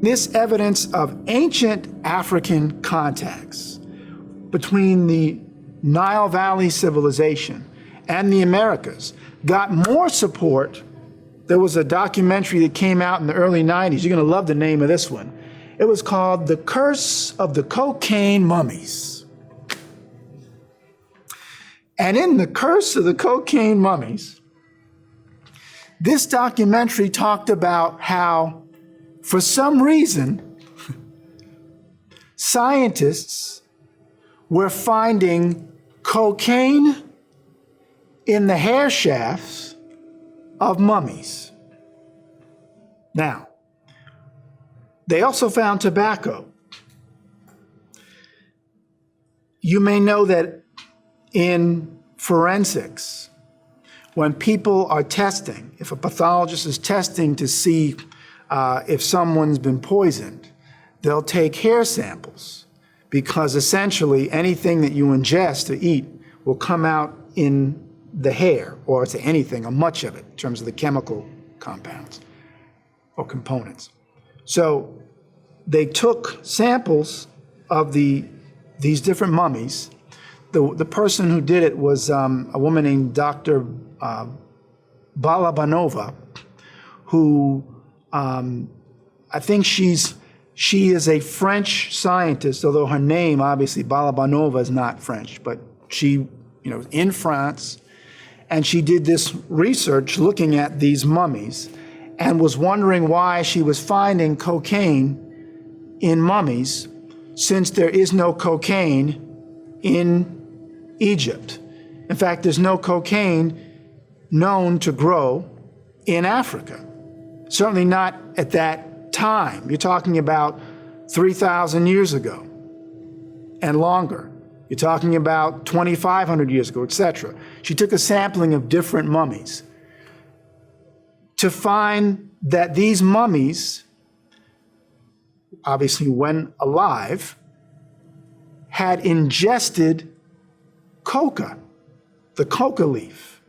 this evidence of ancient African contacts between the Nile Valley civilization and the Americas got more support. There was a documentary that came out in the early 90s. You're going to love the name of this one. It was called The Curse of the Cocaine Mummies. And in The Curse of the Cocaine Mummies, this documentary talked about how, for some reason, scientists were finding cocaine in the hair shafts of mummies. Now, they also found tobacco. You may know that in forensics, when people are testing, if a pathologist is testing to see if someone's been poisoned, they'll take hair samples, because essentially anything that you ingest or eat will come out in the hair, or to anything, or much of it, in terms of the chemical compounds or components. So they took samples of these different mummies. The person who did it was a woman named Dr. Balabanova, who I think she is a French scientist, although her name, obviously, Balabanova is not French, but she, in France, and she did this research looking at these mummies and was wondering why she was finding cocaine in mummies, since there is no cocaine in Egypt. In fact, there's no cocaine known to grow in Africa, certainly not at that time. You're talking about 3,000 years ago and longer. You're talking about 2,500 years ago, etc. She took a sampling of different mummies to find that these mummies, obviously when alive, had ingested coca, the coca leaf.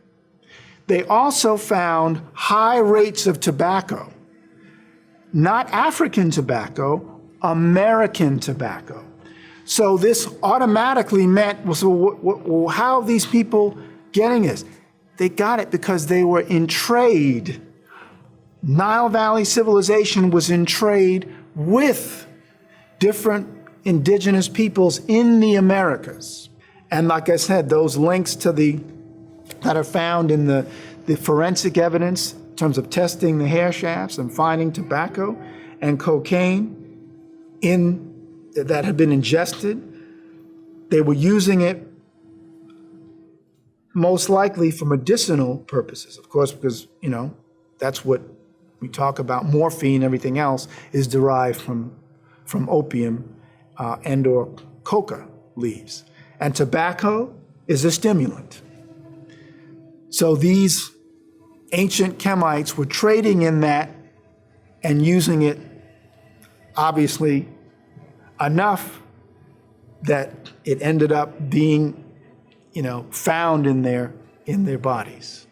They also found high rates of tobacco, not African tobacco, American tobacco. So this automatically meant, well, how are these people getting this? They got it because they were in trade. Nile Valley civilization was in trade with different indigenous peoples in the Americas. And like I said, those links to that are found in the forensic evidence in terms of testing the hair shafts and finding tobacco and cocaine that had been ingested. They were using it most likely for medicinal purposes, of course, because, that's what we talk about. Morphine, everything else is derived from opium and or coca leaves. And tobacco is a stimulant. So these ancient Kemites were trading in that and using it, obviously, enough that it ended up being, found in their bodies.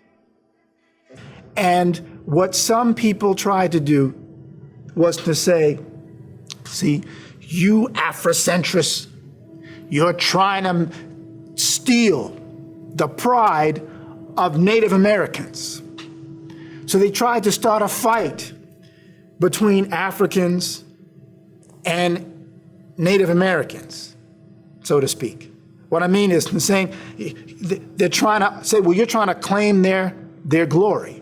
And what some people tried to do was to say, see, you Afrocentrists, you're trying to steal the pride of Native Americans. So they tried to start a fight between Africans and Native Americans, so to speak. What I mean is saying, they're trying to say, well, you're trying to claim their glory.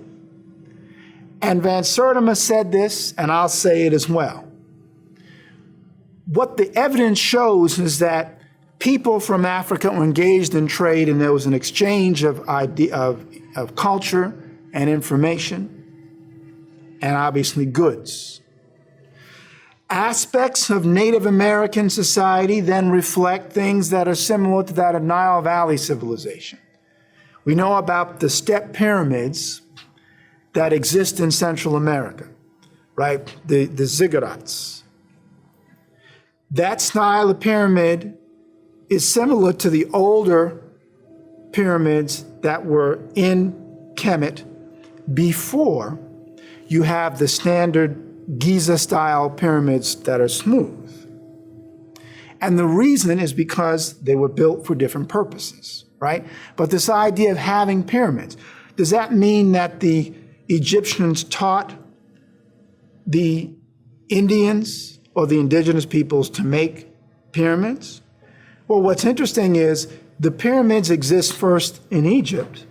And Van Sertima said this, and I'll say it as well. What the evidence shows is that people from Africa were engaged in trade, and there was an exchange of culture and information, and obviously goods. Aspects of Native American society then reflect things that are similar to that of Nile Valley civilization. We know about the step pyramids that exist in Central America, right? The ziggurats. That style of pyramid is similar to the older pyramids that were in Kemet before you have the standard Giza-style pyramids that are smooth. And the reason is because they were built for different purposes, right? But this idea of having pyramids, does that mean that the Egyptians taught the Indians or the indigenous peoples to make pyramids? Well, what's interesting is the pyramids exist first in Egypt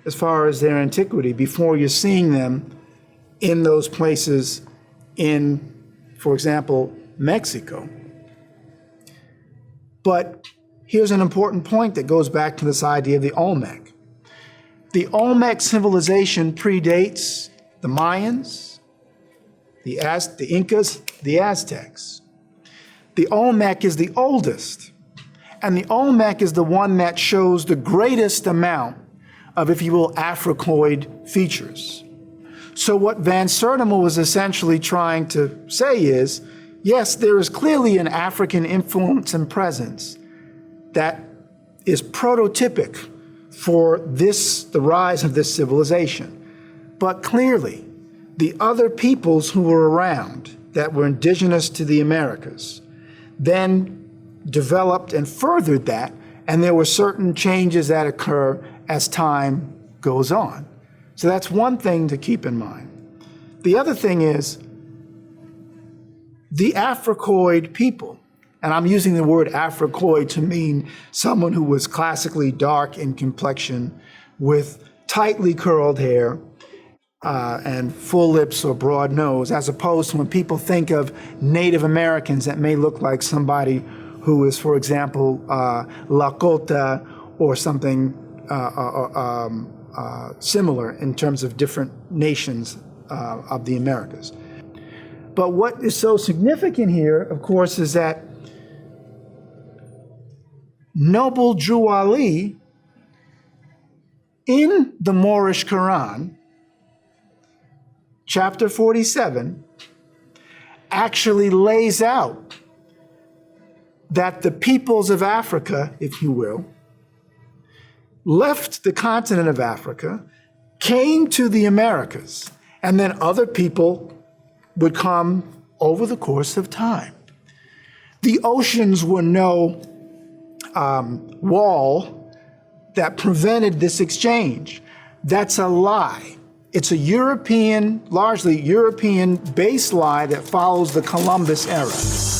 as far as their antiquity before you're seeing them in those places in, for example, Mexico. But here's an important point that goes back to this idea of the Olmec. The Olmec civilization predates the Mayans, the Incas, the Aztecs. The Olmec is the oldest, and the Olmec is the one that shows the greatest amount of, if you will, Africoid features. So what Van Sertima was essentially trying to say is, yes, there is clearly an African influence and presence that is prototypic for the rise of this civilization. But clearly, the other peoples who were around that were indigenous to the Americas then developed and furthered that, and there were certain changes that occur as time goes on. So that's one thing to keep in mind. The other thing is the Africoid people, and I'm using the word Africoid to mean someone who was classically dark in complexion with tightly curled hair and full lips or broad nose, as opposed to when people think of Native Americans that may look like somebody who is, for example, Lakota or something similar in terms of different nations of the Americas. But what is so significant here, of course, is that Noble Drew Ali, in the Moorish Quran, chapter 47, actually lays out that the peoples of Africa, if you will, left the continent of Africa, came to the Americas, and then other people would come over the course of time. The oceans were no wall that prevented this exchange. That's a lie. It's a European, largely European base lie that follows the Columbus era.